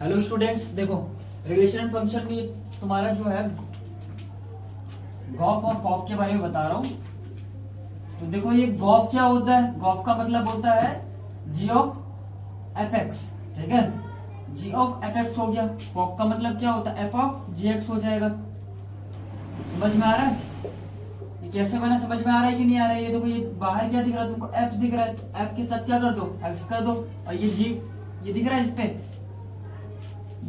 Hello students, देखो relation function में तुम्हारा जो है गॉफ और फॉक के बारे में बता रहा हूं। तो देखो ये गॉफ क्या होता है, गॉफ का मतलब होता है जी ऑफ एफ एक्स, ठीक है। जी ऑफ एफ एक्स हो गया। फॉक का मतलब क्या होता है, एफ ऑफ जी एक्स हो जाएगा। समझ में आ रहा है ये कैसे बना, समझ में आ रहा है कि नहीं आ रहा है। ये देखो, ये बाहर क्या दिख रहा है तुमको, एफ दिख रहा है, तो एफ के साथ क्या कर दो, एक्स कर दो। और ये जी, ये दिख रहा है इस पे,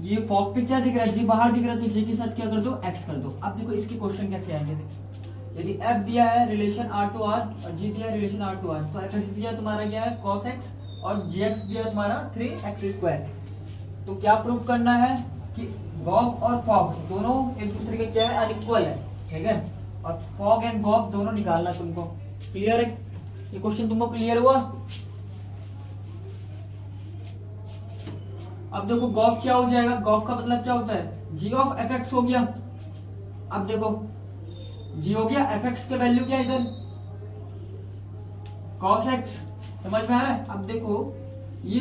ये फॉक पे क्या दिख रहा है, जी बाहर दिख रहा है, तो जी के साथ क्या कर दो, एक्स कर दो। अब देखो इसके क्वेश्चन कैसे आएंगे। देखो यदि एफ दिया है रिलेशन आर टू आर और जी दिया है रिलेशन आर टू आर, तो एफ एक्स दिया तुम्हारा क्या है कॉस एक्स और जी एक्स दिया तुम्हारा 3x²। तो क्या प्रूव करना है कि गॉफ और फॉग दोनों एक दूसरे के क्या है, अनइक्वल है, ठीक है। और फॉग एंड गॉफ दोनों निकालना तुमको। क्लियर है ये क्वेश्चन, तुमको क्लियर हुआ। अब देखो गॉफ क्या हो जाएगा, गॉफ का मतलब क्या होता है, जी ऑफ एफ एक्स हो गया। अब देखो जी हो गया, एफ एक्स के वैल्यू क्या है इधर, कॉस एक्स। समझ में आ रहा है। अब देखो ये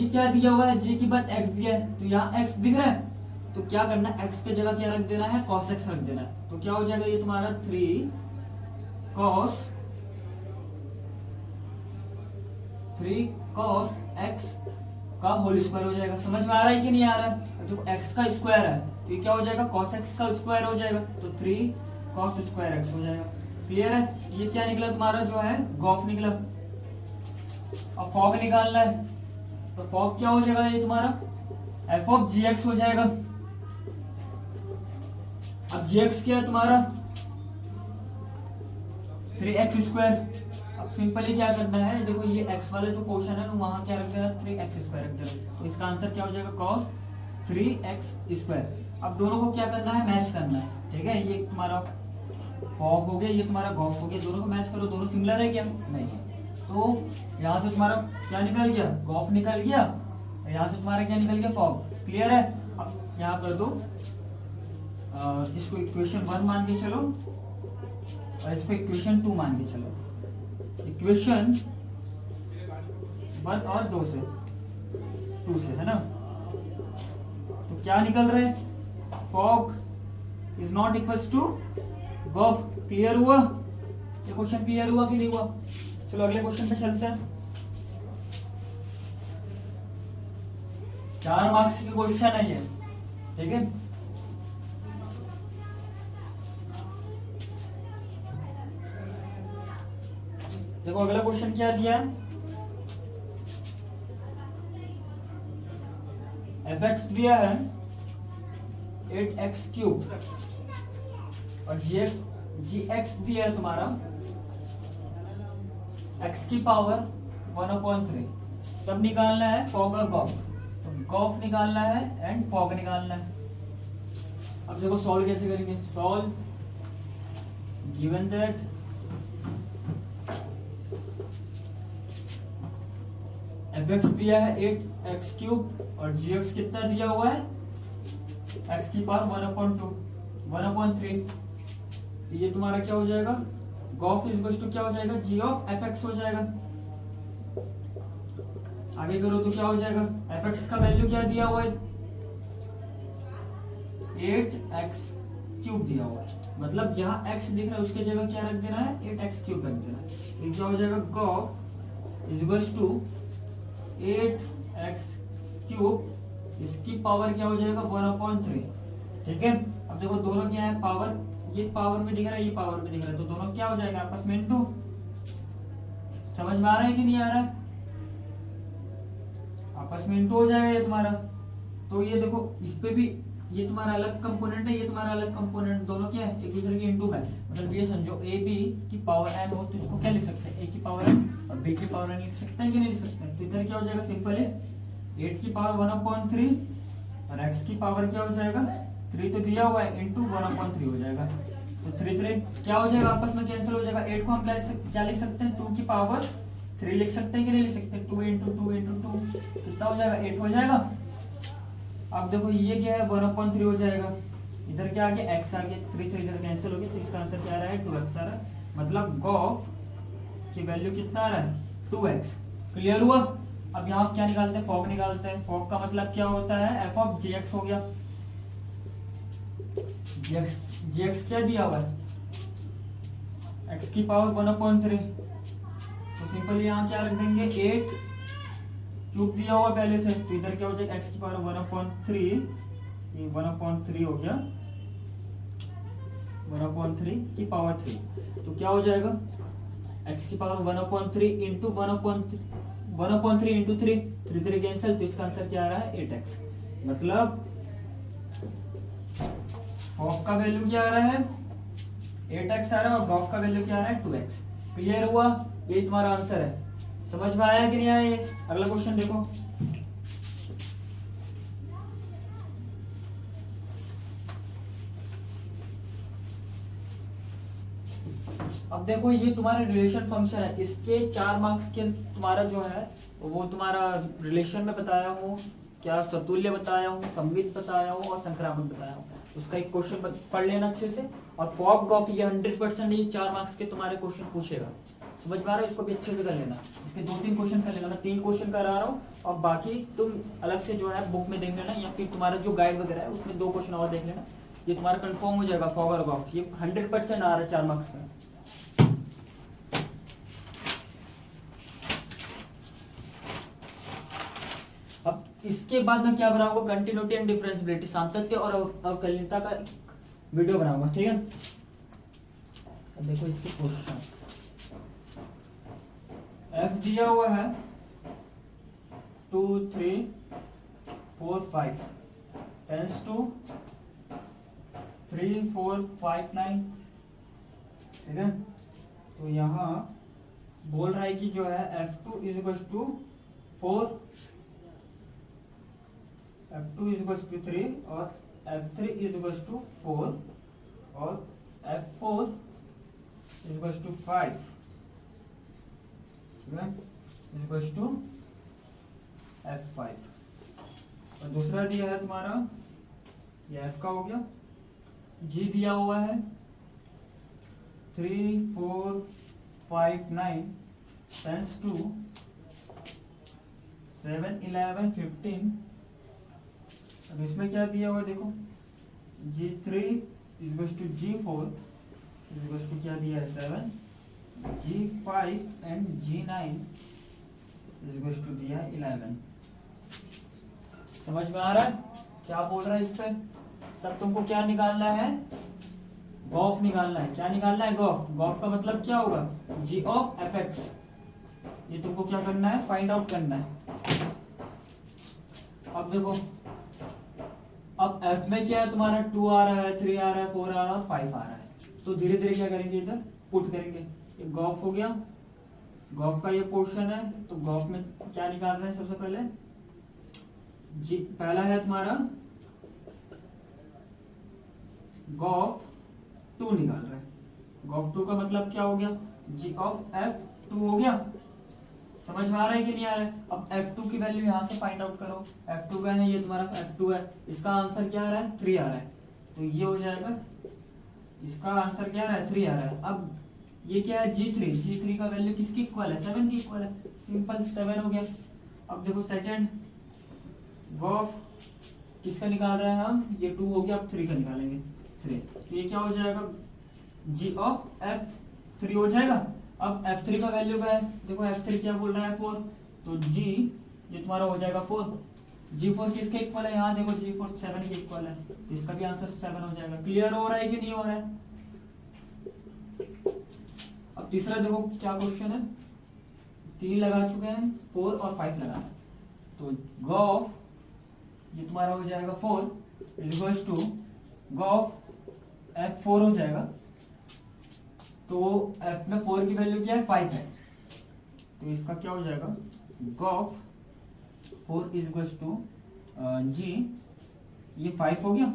क्या दिया हुआ है, जी की बात एक्स दिया है, तो यहाँ एक्स दिख रहा है, तो क्या करना है, एक्स की जगह क्या रख देना है, कॉस एक्स रख देना है। तो क्या हो जाएगा ये तुम्हारा 3 cos x का होल स्क्वायर हो जाएगा। समझ में आ रहा है कि नहीं आ रहा है। देखो x का स्क्वायर है, तो ये क्या हो जाएगा, cos x का स्क्वायर हो जाएगा, तो 3 cos स्क्वायर x हो जाएगा। क्लियर है। ये क्या निकला तुम्हारा जो है, गॉफ निकला। अब फॉग निकालना है, तो फॉग क्या हो जाएगा, ये तुम्हारा f ऑफ जी एक्स हो जाएगा। अब जी एक्स क्या है तुम्हारा 3x²। अब सिंपली क्या करना है, देखो ये x वाला जो पोर्शन है ना, वहां क्या रख देना, 3x² रख देना। तो इसका आंसर क्या हो जाएगा, cos 3x²। अब दोनों को क्या करना है, मैच करना है, ठीक है। ये तुम्हारा फॉग हो गया, ये तुम्हारा गॉफ हो गया, दोनों को मैच करो। दोनों सिमिलर है क्या, नहीं है। तो यहाँ से तुम्हारा क्या निकल गया, गॉफ निकल गया, यहाँ से तुम्हारा क्या निकल गया, फॉग। क्लियर है। अब यहाँ कर दो, इसको इक्वेशन 1 मान के चलो और इसको इक्वेशन 2 मान के चलो। इक्वेशन 1 और 2 से, 2 से है ना, तो क्या निकल रहा है, fog is not equals to gof. Clear हुआ ये क्वेश्चन, क्लियर हुआ कि नहीं हुआ। चलो अगले क्वेश्चन पे चलते हैं। 4 मार्क्स की क्वेश्चन है ये, ठीक है। देखो अगला क्वेश्चन क्या दिया है, एफ एक्स दिया है 8x³ और जी एक्स दिया है तुम्हारा x की पावर 1/3। तब निकालना है फॉग और गॉफ। तो गॉफ निकालना है एंड फॉग निकालना है। अब देखो सॉल्व कैसे करेंगे, solve given that F x दिया है 8x³ और जी एक्स कितना दिया हुआ है, x की पावर 1/3। तो ये तुम्हारा क्या हो जाएगा, गॉफ इज इक्वल टू क्या हो जाएगा, जी ऑफ एफ एक्स हो जाएगा। आगे करो तो क्या हो जाएगा, एफ एक्स का वैल्यू क्या दिया हुआ है, 8x³ दिया हुआ है। मतलब जहां x दिख रहा है उसके जगह क्या रख देना है, 8x³ रख देना है। ये क्या हो जाएगा, Gauff is equal to 8x³ इसकी पावर क्या हो जाएगा 1/3, ठीक है। अब देखो दोनों क्या है, पावर, ये पावर में दिख रहा है, ये पावर में दिख रहा है, तो दोनों क्या हो जाएगा आपस में इनटू। समझ में आ रहा है कि नहीं आ रहा है, आपस में इनटू हो जाएगा ये तुम्हारा। तो ये देखो इस पे भी ये तुम्हारा अलग कंपोनेंट है, ये तुम्हारा अलग कंपोनेंट, दोनों क्या है, एक दूसरे के इनटू है। मतलब ये समझो ए बी की पावर n हो तो इसको क्या लिख सकते हैं, a की पावर n और b की पावर n लिख सकते हैं कि नहीं लिख सकते हैं। तो इधर क्या हो जाएगा, सिंपल है 8 की पावर 1/3 और x की पावर क्या हो जाएगा, 3 तो दिया हुआ है, इंटू 1/3 हो जाएगा। तो 3 क्या हो जाएगा, आपस में कैंसिल हो जाएगा। 8 को हम क्या लिख सकते हैं, 2 की पावर 3 लिख सकते हैं कि नहीं लिख सकते, 2 इंटू 2 इंटू 2 कितना हो जाएगा, 8 हो जाएगा। अब देखो ये क्या है, 1/3 हो जाएगा, इधर क्या आ गया, x आ गया, 3 से इधर कैंसिल हो गया, तो इसका आंसर क्या आ रहा है, 2x आ रहा है। मतलब गॉफ की वैल्यू कितना आ रहा है, 2x। क्लियर हुआ। अब यहाँ क्या निकालते हैं, फॉग निकालते हैं। फॉग का मतलब क्या होता है, एफ ऑफ जी एक्स हो गया। जी एक्स क्या दिया हुआ है, एक्स की पावर 1/3। तो सिंपली यहाँ क्या रख देंगे, 8 क्यूब दिया हुआ पहले से, तो इधर क्या हो जाएगा, एक्स की पावर 1/3, ये 1/3 हो गया, 1/3 की पावर 3। तो क्या हो जाएगा, एक्स की पावर 1/3 इंटू 1/3 इंटू 3, 3 कैंसिल, तो इसका आंसर क्या आ रहा है, 8x। मतलब फॉग का वैल्यू क्या आ रहा है, 8x आ रहा है, और गॉफ का वैल्यू क्या आ रहा है, 2x। क्लियर हुआ, ये तुम्हारा आंसर है। समझ में आया कि नहीं आया ये? अगला क्वेश्चन देखो। अब देखो ये तुम्हारा रिलेशन फंक्शन है, इसके 4 मार्क्स के तुम्हारा जो है वो तुम्हारा रिलेशन में बताया हूँ, क्या सतुल्य बताया हूँ, संवित बताया हूँ और संक्रामक बताया हूँ। उसका एक क्वेश्चन पढ़ लेना अच्छे से। और फॉग गॉफ ये 100% ये 4 मार्क्स के तुम्हारे क्वेश्चन पूछेगा। समझ पा रहे हो, इसको भी अच्छे से कर लेना। इसके 2-3 क्वेश्चन कर लेना, मैं 3 क्वेश्चन करा रहा हूँ, और बाकी तुम अलग से जो है बुक में देख लेना, या फिर तुम्हारा जो गाइड वगैरह है उसमें 2 क्वेश्चन और देख लेना। ये तुम्हारा कंफर्म हो जाएगा, फॉग और गॉफ ये 100% आ रहा है 4 मार्क्स में। अब इसके बाद मैं क्या बनाऊंगा, कंटिन्यूटी एंड डिफरेंशिएबिलिटी, सातत्य और अवकलनीयता का वीडियो बनाऊंगा, ठीक है। अब देखो इसके क्वेश्चन, एफ दिया हुआ है 2 3 4 5 टेंस टू 3 4 5 9, ठीक है। तो यहाँ बोल रहा है कि जो है F2 is equal to 4, F2 is equal to 3 और F3 इज इक्वल टू 4 और F4 इज इक्वल टू 5, ठीक है, इज इक्वल टू F5। और दूसरा दिया है तुम्हारा, ये F का हो गया। G दिया हुआ है 3 4 5 9 टेंस टू 7 11 15। अब इसमें क्या दिया हुआ है देखो, G3 is to G4 is to क्या दिया है 7, G5 and G9 is to दिया है 11। समझ में आ रहा है क्या बोल रहा है इस पे? तब तुमको क्या निकालना है, गॉफ निकालना है। क्या निकालना है, गॉफ। गॉफ का मतलब क्या होगा, G ऑफ Fx। ये तुमको क्या करना है, फाइंड आउट करना है। अब देखो, अब F में क्या है तुम्हारा, 2 आ रहा है, 3 आ रहा है, 4 आ रहा है और 5 आ रहा है। तो धीरे धीरे क्या करेंगे, इधर पुट करेंगे। ये गॉफ हो गया, गॉफ का ये पोर्शन है। तो गॉफ में क्या निकाल रहे हैं, सबसे पहले जी पहला है तुम्हारा गॉफ 2 निकाल रहे हैं। गॉफ 2 का मतलब क्या हो गया, G ऑफ F2 हो गया। समझ में आ रहा है कि नहीं आ रहा है? अब F2 की वैल्यू यहां से फाइंड आउट करो। F2 का है, ये तुम्हारा F2 है, इसका आंसर क्या आ रहा है, 3 आ रहा है। तो ये हो जाएगा, इसका आंसर क्या आ रहा है, 3 आ रहा है। अब ये क्या है, G3 का वैल्यू किसकी इक्वल है, 7 की इक्वल है। सिंपल 7 हो गया। अब देखो सेकंड गॉफ किसका निकाल रहे हैं हम, ये 2 हो गया, अब 3 का निकालेंगे, 3। तो ये क्या हो जाएगा, G ऑफ F3 हो जाएगा। अब F3 का वैल्यू क्या है, देखो F3 क्या बोल रहा है, 4। तो G ये तुम्हारा हो जाएगा 4। G4 किसके इक्वल है, यहाँ देखो G4 7 के इक्वल है, तो इसका भी आंसर 7 हो जाएगा। क्लियर हो रहा है कि नहीं हो रहा है? अब तीसरा देखो क्या क्वेश्चन है, 3 लगा चुके हैं, 4 और 5 लगाना है। तो गॉफ ये तुम्हारा हो जाएगा 4 is equal to Gauff F4 हो जाएगा। तो F में 4 की वैल्यू क्या है, 5 है। तो इसका क्या हो जाएगा, gof 4 is equal to G, ये 5 हो गया,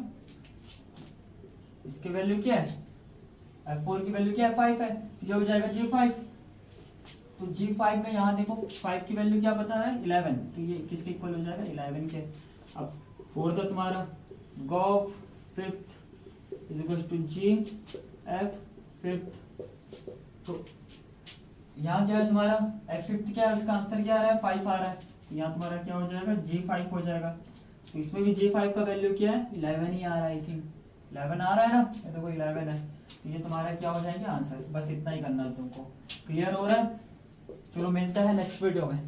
इसकी वैल्यू क्या है, F4 की वैल्यू क्या है, 5 है। ये हो जाएगा G5। तो G5 में यहाँ देखो 5 की वैल्यू क्या पता है, 11। तो ये किसके इक्वल हो जाएगा, 11 के। अब 4 का तुम्हारा gof 5th is equal to G F 5th। तो यहाँ क्या है तुम्हारा F 5th क्या है, उसका आंसर क्या आ रहा है, 5 आ रहा है। तो यहाँ तुम्हारा क्या हो जाएगा, G5 हो जाएगा। तो इसमें भी G5 का वैल्यू क्या है, 11 ही आ रहा है, आई थिंक 11 आ रहा है ना, ये देखो 11 है। तो ये तुम्हारा क्या हो जाएगा आंसर, बस इतना ही करना है तुमको। क्लियर हो रहा है? चलो मिलता है नेक्स्ट वीडियो में।